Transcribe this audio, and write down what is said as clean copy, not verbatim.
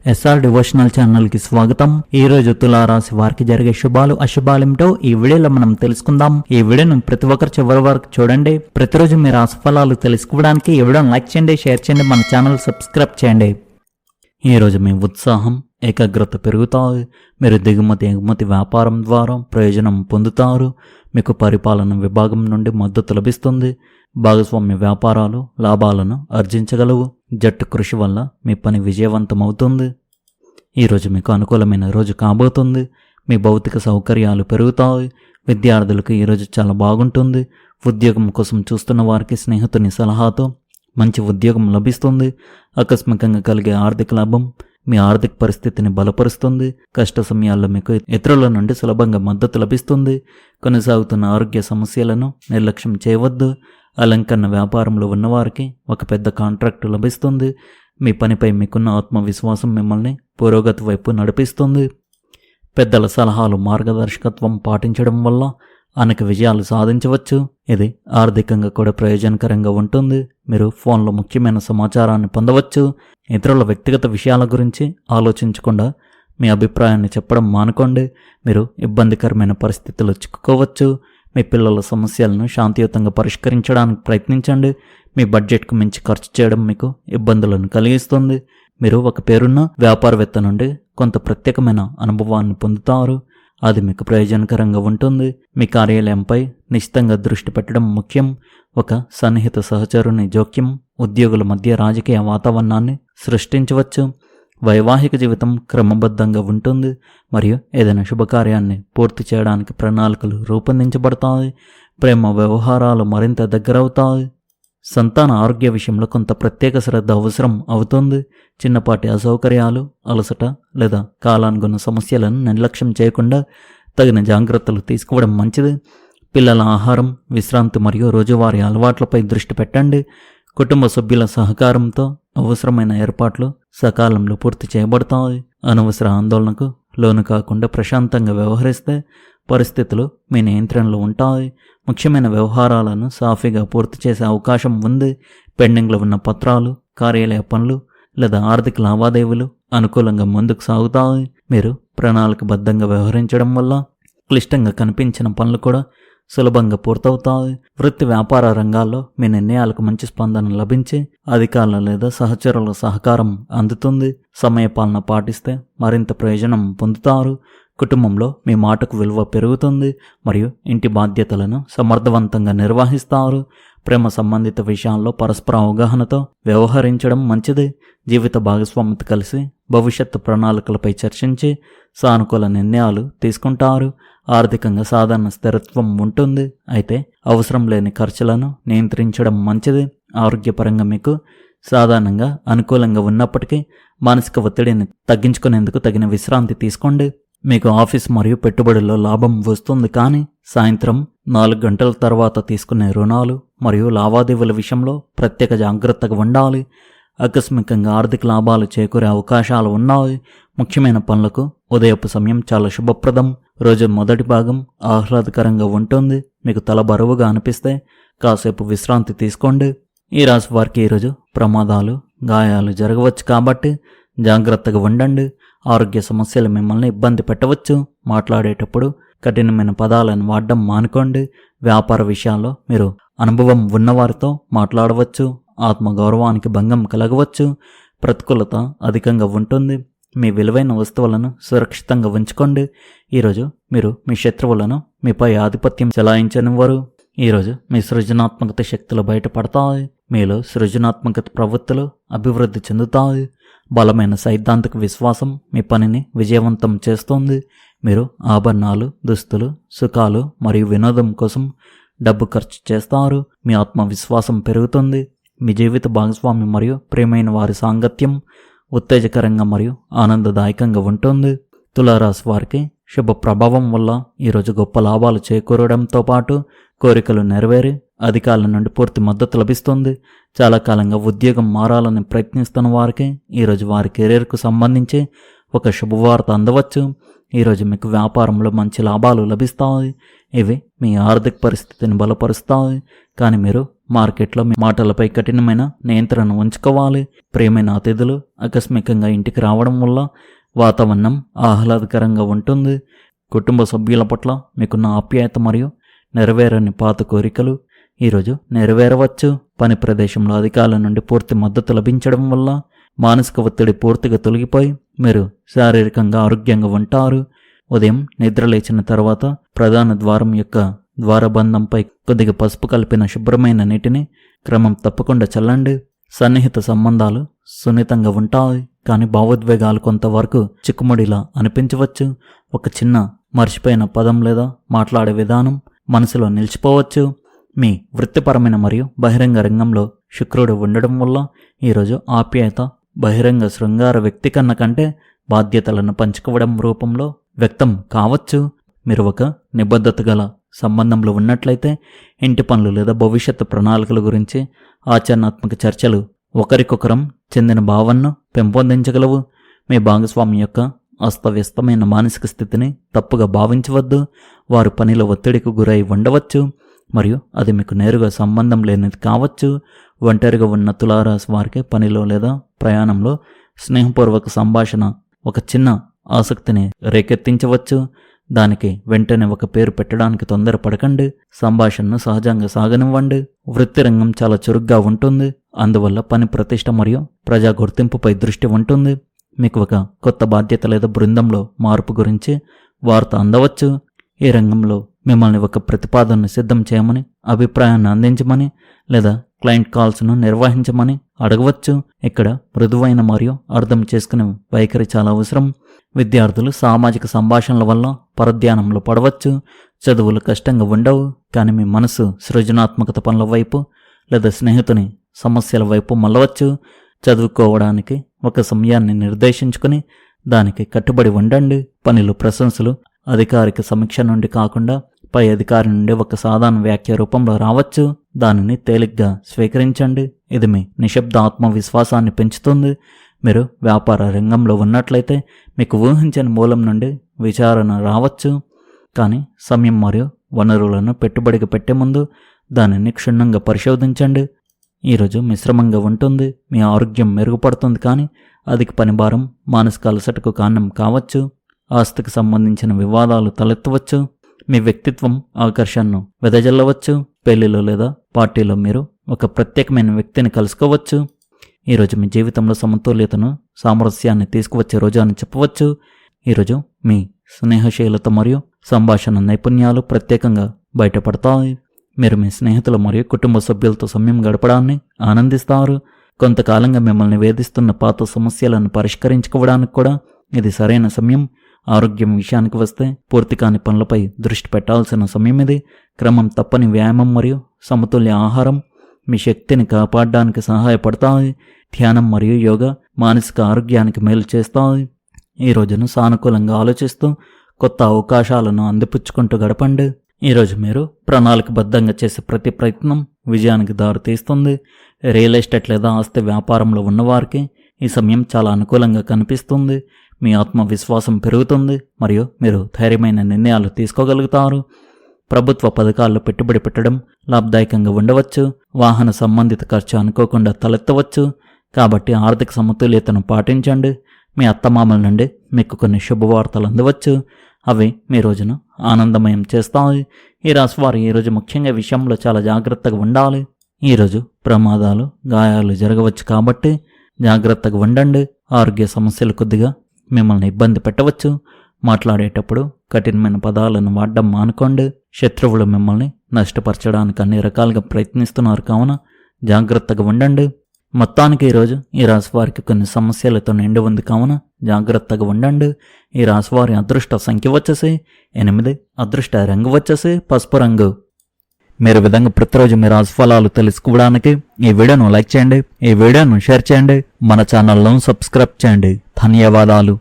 SR devotional channel కి స్వాగతం. ఈ రోజు తులారాశి వారికి జరిగే శుభాలు అశుభాలేమిటో ఈ వీడియోలో మనం తెలుసుకుందాం. ఈ వీడియోను ప్రతి ఒక్కరు చివరి వరకు చూడండి. ప్రతిరోజు మీ రాశి ఫలాలు తెలుసుకోవడానికి ఈ వీడియోను లైక్ చేయండి, షేర్ చేయండి, మన ఛానల్ సబ్స్క్రైబ్ చేయండి. ఈ రోజు మీ ఉత్సాహం ఏకాగ్రత పెరుగుతాయి. మీరు దిగుమతి ఎగుమతి వ్యాపారం ద్వారా ప్రయోజనం పొందుతారు. మీకు పరిపాలన విభాగం నుండి మద్దతు లభిస్తుంది. భాగస్వామ్య వ్యాపారాలు లాభాలను ఆర్జించగలవు. జట్టు కృషి వల్ల మీ పని విజయవంతమవుతుంది. ఈరోజు మీకు అనుకూలమైన రోజు కాబోతుంది. మీ భౌతిక సౌకర్యాలు పెరుగుతాయి. విద్యార్థులకు ఈరోజు చాలా బాగుంటుంది. ఉద్యోగం కోసం చూస్తున్న వారికి స్నేహితుని సలహాతో మంచి ఉద్యోగం లభిస్తుంది. ఆకస్మికంగా కలిగే ఆర్థిక లాభం మీ ఆర్థిక పరిస్థితిని బలపరుస్తుంది. కష్ట సమయాల్లో మీకు ఇతరుల నుండి సులభంగా మద్దతు లభిస్తుంది. కొనసాగుతున్న ఆరోగ్య సమస్యలను నిర్లక్ష్యం చేయవద్దు. అలంకరణ వ్యాపారంలో ఉన్నవారికి ఒక పెద్ద కాంట్రాక్టు లభిస్తుంది. మీ పనిపై మీకున్న ఆత్మవిశ్వాసం మిమ్మల్ని పురోగతి వైపు నడిపిస్తుంది. పెద్దల సలహాలు మార్గదర్శకత్వం పాటించడం వల్ల అనేక విజయాలు సాధించవచ్చు. ఇది ఆర్థికంగా కూడా ప్రయోజనకరంగా ఉంటుంది. మీరు ఫోన్లో ముఖ్యమైన సమాచారాన్ని పొందవచ్చు. ఇతరుల వ్యక్తిగత విషయాల గురించి ఆలోచించకుండా మీ అభిప్రాయాన్ని చెప్పడం మానుకోండి. మీరు ఇబ్బందికరమైన పరిస్థితుల్లో చిక్కుకోవచ్చు. మీ పిల్లల సమస్యలను శాంతియుతంగా పరిష్కరించడానికి ప్రయత్నించండి. మీ బడ్జెట్కు మించి ఖర్చు చేయడం మీకు ఇబ్బందులను కలిగిస్తుంది. మీరు ఒక పేరున్న వ్యాపారవేత్త నుండి కొంత ప్రత్యేకమైన అనుభవాన్ని పొందుతారు. అది మీకు ప్రయోజనకరంగా ఉంటుంది. మీ కార్యాలయంపై నిశ్చితంగా దృష్టి పెట్టడం ముఖ్యం. ఒక సన్నిహిత సహచరుని జోక్యం ఉద్యోగుల మధ్య రాజకీయ వాతావరణాన్ని సృష్టించవచ్చు. వైవాహిక జీవితం క్రమబద్ధంగా ఉంటుంది మరియు ఏదైనా శుభకార్యాన్ని పూర్తి చేయడానికి ప్రణాళికలు రూపొందించబడతాయి. ప్రేమ వ్యవహారాలు మరింత దగ్గరవుతాయి. సంతాన ఆరోగ్య విషయంలో కొంత ప్రత్యేక శ్రద్ధ అవసరం అవుతుంది. చిన్నపాటి అసౌకర్యాలు, అలసట లేదా కాలానుగుణ సమస్యలను నిర్లక్ష్యం చేయకుండా తగిన జాగ్రత్తలు తీసుకోవడం మంచిది. పిల్లల ఆహారం, విశ్రాంతి మరియు రోజువారీ అలవాట్లపై దృష్టి పెట్టండి. కుటుంబ సభ్యుల సహకారంతో అవసరమైన ఏర్పాట్లు సకాలంలో పూర్తి చేయబడతాయి. అనవసర ఆందోళనకు లోను కాకుండా ప్రశాంతంగా వ్యవహరిస్తే పరిస్థితులు మీ నియంత్రణలో ఉంటాయి. ముఖ్యమైన వ్యవహారాలను సాఫీగా పూర్తి చేసే అవకాశం ఉంది. పెండింగ్లో ఉన్న పత్రాలు, కార్యాలయ పనులు లేదా ఆర్థిక లావాదేవీలు అనుకూలంగా ముందుకు సాగుతాయి. మీరు ప్రణాళికబద్ధంగా వ్యవహరించడం వల్ల క్లిష్టంగా కనిపించిన పనులు కూడా సులభంగా పూర్తవుతాయి. వృత్తి వ్యాపార రంగాల్లో మీ నిర్ణయాలకు మంచి స్పందన లభించి అధికారుల లేదా సహచరుల సహకారం అందుతుంది. సమయపాలన పాటిస్తే మరింత ప్రయోజనం పొందుతారు. కుటుంబంలో మీ మాటకు విలువ పెరుగుతుంది మరియు ఇంటి బాధ్యతలను సమర్థవంతంగా నిర్వహిస్తారు. ప్రేమ సంబంధిత విషయాల్లో పరస్పర అవగాహనతో వ్యవహరించడం మంచిది. జీవిత భాగస్వామితో కలిసి భవిష్యత్తు ప్రణాళికలపై చర్చించి సానుకూల నిర్ణయాలు తీసుకుంటారు. ఆర్థికంగా సాధారణ స్థిరత్వం ఉంటుంది. అయితే అవసరం లేని ఖర్చులను నియంత్రించడం మంచిది. ఆరోగ్యపరంగా మీకు సాధారణంగా అనుకూలంగా ఉన్నప్పటికీ మానసిక ఒత్తిడిని తగ్గించుకునేందుకు తగిన విశ్రాంతి తీసుకోండి. మీకు ఆఫీస్ మరియు పెట్టుబడుల్లో లాభం వస్తుంది, కానీ సాయంత్రం 4 గంటల తర్వాత తీసుకునే రుణాలు మరియు లావాదేవీల విషయంలో ప్రత్యేక జాగ్రత్తగా ఉండాలి. ఆకస్మికంగా ఆర్థిక లాభాలు చేకూరే అవకాశాలు ఉన్నాయి. ముఖ్యమైన పనులకు ఉదయపు సమయం చాలా శుభప్రదం. రోజు మొదటి భాగం ఆహ్లాదకరంగా ఉంటుంది. మీకు తల బరువుగా అనిపిస్తే కాసేపు విశ్రాంతి తీసుకోండి. ఈ రాశి వారికి ఈరోజు ప్రమాదాలు, గాయాలు జరగవచ్చు కాబట్టి జాగ్రత్తగా ఉండండి. ఆరోగ్య సమస్యలు మిమ్మల్ని ఇబ్బంది పెట్టవచ్చు. మాట్లాడేటప్పుడు కఠినమైన పదాలను వాడడం మానుకోండి. వ్యాపార విషయాల్లో మీరు అనుభవం ఉన్నవారితో మాట్లాడవచ్చు. ఆత్మగౌరవానికి భంగం కలగవచ్చు. ప్రతికూలత అధికంగా ఉంటుంది. మీ విలువైన వస్తువులను సురక్షితంగా ఉంచుకోండి. ఈరోజు మీరు మీ శత్రువులను మీపై ఆధిపత్యం చెలాయించనివ్వరు. ఈరోజు మీ సృజనాత్మకత శక్తులు బయటపడతాయి. మీలో సృజనాత్మకత ప్రవృత్తులు అభివృద్ధి చెందుతాయి. బలమైన సైద్ధాంతిక విశ్వాసం మీ పనిని విజయవంతం చేస్తుంది. మీరు ఆభరణాలు, దుస్తులు, సుఖాలు మరియు వినోదం కోసం డబ్బు ఖర్చు చేస్తారు. మీ ఆత్మవిశ్వాసం పెరుగుతుంది. మీ జీవిత భాగస్వామి మరియు ప్రియమైన వారి సాంగత్యం ఉత్తేజకరంగా మరియు ఆనందదాయకంగా ఉంటుంది. తులారాశి వారికి శుభ ప్రభావం వల్ల ఈరోజు గొప్ప లాభాలు చేకూరడంతో పాటు కోరికలు నెరవేరి అధికారుల నుండి పూర్తి మద్దతు లభిస్తుంది. చాలా కాలంగా ఉద్యోగం మారాలని ప్రయత్నిస్తున్న వారికి ఈరోజు వారి కెరీర్కు సంబంధించి ఒక శుభవార్త అందవచ్చు. ఈరోజు మీకు వ్యాపారంలో మంచి లాభాలు లభిస్తాయి. ఇవి మీ ఆర్థిక పరిస్థితిని బలపరుస్తాయి. కానీ మీరు మార్కెట్లో మీ మాటలపై కఠినమైన నియంత్రణ ఉంచుకోవాలి. ప్రియమైన అతిథులు ఆకస్మికంగా ఇంటికి రావడం వల్ల వాతావరణం ఆహ్లాదకరంగా ఉంటుంది. కుటుంబ సభ్యుల పట్ల మీకున్న ఆప్యాయత మరియు నెరవేరని పాత కోరికలు ఈరోజు నెరవేరవచ్చు. పని ప్రదేశంలో అధికారుల నుండి పూర్తి మద్దతు లభించడం వల్ల మానసిక ఒత్తిడి పూర్తిగా తొలగిపోయి మీరు శారీరకంగా ఆరోగ్యంగా ఉంటారు. ఉదయం నిద్ర లేచిన తర్వాత ప్రధాన ద్వారం యొక్క ద్వారబంధంపై కొద్దిగా పసుపు కలిపిన శుభ్రమైన నీటిని క్రమం తప్పకుండా చల్లండి. సన్నిహిత సంబంధాలు సున్నితంగా ఉంటాయి, కానీ భావోద్వేగాలు కొంతవరకు చిక్కుముడిలా అనిపించవచ్చు. ఒక చిన్న మర్చిపోయిన పదం లేదా మాట్లాడే విధానం మనసులో నిలిచిపోవచ్చు. మీ వృత్తిపరమైన మరియు బహిరంగ రంగంలో శుక్రుడు ఉండడం వల్ల ఈరోజు ఆప్యాయత బహిరంగ శృంగార వ్యక్తీకరణ కంటే బాధ్యతలను పంచుకోవడం రూపంలో వ్యక్తం కావచ్చు. మీరు ఒక నిబద్ధత గల సంబంధంలో ఉన్నట్లయితే ఇంటి పనులు లేదా భవిష్యత్తు ప్రణాళికల గురించి ఆచరణాత్మక చర్చలు ఒకరికొకరం చెందిన భావనను పెంపొందించగలవు. మీ భాగస్వామి యొక్క అస్తవ్యస్తమైన మానసిక స్థితిని తప్పుగా భావించవద్దు. వారు పనిలో ఒత్తిడికి గురై ఉండవచ్చు మరియు అది మీకు నేరుగా సంబంధం లేనిది కావచ్చు. ఒంటరిగా ఉన్న తులారాశి వారికి పనిలో లేదా ప్రయాణంలో స్నేహపూర్వక సంభాషణ ఒక చిన్న ఆసక్తిని రేకెత్తించవచ్చు. దానికి వెంటనే ఒక పేరు పెట్టడానికి తొందరపడకండి. సంభాషణను సహజంగా సాగనివ్వండి. వృత్తి రంగం చాలా చురుగ్గా ఉంటుంది, అందువల్ల పని ప్రతిష్ట మరియు ప్రజా గుర్తింపుపై దృష్టి ఉంటుంది. మీకు ఒక కొత్త బాధ్యత లేదా బృందంలో మార్పు గురించి వార్త అందవచ్చు. ఈ రంగంలో మిమ్మల్ని ఒక ప్రతిపాదనను సిద్ధం చేయమని, అభిప్రాయాన్ని అందించమని లేదా క్లయింట్ కాల్స్ను నిర్వహించమని అడగవచ్చు. ఇక్కడ మృదువైన మరియు అర్థం చేసుకునే వైఖరి చాలా అవసరం. విద్యార్థులు సామాజిక సంభాషణల వల్ల పరధ్యానంలో పడవచ్చు. చదువులు కష్టంగా ఉండవు, కానీ మీ మనసు సృజనాత్మకత పనుల వైపు లేదా స్నేహితుని సమస్యల వైపు మళ్ళవచ్చు. చదువుకోవడానికి ఒక సమయాన్ని నిర్దేశించుకుని దానికి కట్టుబడి ఉండండి. పనిలో ప్రశంసలు అధికారిక సమీక్ష నుండి కాకుండా పై అధికారి నుండి ఒక సాధారణ వ్యాఖ్య రూపంలో రావచ్చు. దానిని తేలిగ్గా స్వీకరించండి. ఇది మీ నిశ్శబ్ద ఆత్మవిశ్వాసాన్ని పెంచుతుంది. మీరు వ్యాపార రంగంలో ఉన్నట్లయితే మీకు ఊహించని మూలం నుండి విచారణ రావచ్చు, కానీ సమయం మరియు వనరులను పెట్టుబడికి పెట్టే ముందు దానిని క్షుణ్ణంగా పరిశోధించండి. ఈరోజు మిశ్రమంగా ఉంటుంది. మీ ఆరోగ్యం మెరుగుపడుతుంది, కానీ అధిక పనిభారం మానసిక అలసటకు కారణం కావచ్చు. ఆస్తికి సంబంధించిన వివాదాలు తలెత్తవచ్చు. మీ వ్యక్తిత్వం ఆకర్షణను వెదజల్లవచ్చు. పెళ్లిలో లేదా పార్టీలో మీరు ఒక ప్రత్యేకమైన వ్యక్తిని కలుసుకోవచ్చు. ఈరోజు మీ జీవితంలో సమతుల్యతను, సామరస్యాన్ని తీసుకువచ్చే రోజు అని చెప్పవచ్చు. ఈరోజు మీ స్నేహశీలత మరియు సంభాషణ నైపుణ్యాలు ప్రత్యేకంగా బయటపడతాయి. మీరు మీ స్నేహితులు మరియు కుటుంబ సభ్యులతో సమయం గడపడాన్ని ఆనందిస్తారు. కొంతకాలంగా మిమ్మల్ని వేధిస్తున్న పాత సమస్యలను పరిష్కరించుకోవడానికి కూడా ఇది సరైన సమయం. ఆరోగ్యం విషయానికి వస్తే పూర్తి కాని పనులపై దృష్టి పెట్టాల్సిన సమయం ఇది. క్రమం తప్పని వ్యాయామం మరియు సమతుల్య ఆహారం మీ శక్తిని కాపాడడానికి సహాయపడతాయి. ధ్యానం మరియు యోగా మానసిక ఆరోగ్యానికి మేలు చేస్తాయి. ఈ రోజును సానుకూలంగా ఆలోచిస్తూ కొత్త అవకాశాలను అందిపుచ్చుకుంటూ గడపండి. ఈరోజు మీరు ప్రణాళికబద్ధంగా చేసే ప్రతి ప్రయత్నం విజయానికి దారితీస్తుంది. రియల్ ఎస్టేట్ లేదా ఆస్తి వ్యాపారంలో ఉన్నవారికి ఈ సమయం చాలా అనుకూలంగా కనిపిస్తుంది. మీ ఆత్మవిశ్వాసం పెరుగుతుంది మరియు మీరు ధైర్యమైన నిర్ణయాలు తీసుకోగలుగుతారు. ప్రభుత్వ పథకాల్లో పెట్టుబడి పెట్టడం లాభదాయకంగా ఉండవచ్చు. వాహన సంబంధిత ఖర్చు అనుకోకుండా తలెత్తవచ్చు, కాబట్టి ఆర్థిక సమతుల్యతను పాటించండి. మీ అత్తమామల నుండి మీకు కొన్ని శుభవార్తలు అందవచ్చు, అవి మీ రోజును ఆనందమయం చేస్తాయి. ఈ రాశి వారు ఈరోజు ముఖ్యంగా విషయంలో చాలా జాగ్రత్తగా ఉండాలి. ఈరోజు ప్రమాదాలు, గాయాలు జరగవచ్చు, కాబట్టి జాగ్రత్తగా ఉండండి. ఆరోగ్య సమస్యలు కొద్దిగా మిమ్మల్ని ఇబ్బంది పెట్టవచ్చు. మాట్లాడేటప్పుడు కఠినమైన పదాలను వాడడం మానుకోండి. శత్రువులు మిమ్మల్ని నష్టపరచడానికి అన్ని రకాలుగా ప్రయత్నిస్తున్నారు, కావున జాగ్రత్తగా ఉండండి. మొత్తానికి ఈరోజు ఈ రాశి వారికి కొన్ని సమస్యలతో నిండి ఉంది, కావున జాగ్రత్తగా ఉండండి. ఈ రాశి వారి అదృష్ట సంఖ్య వచ్చేసి 8, అదృష్ట రంగు వచ్చేసి పసుపు రంగు. మీరు విధంగా ప్రతిరోజు మీ రాశి ఫలాలు తెలుసుకోవడానికి ఈ వీడియోను లైక్ చేయండి, ఈ వీడియోను షేర్ చేయండి, మన ఛానల్ను సబ్స్క్రైబ్ చేయండి. ధన్యవాదాలు.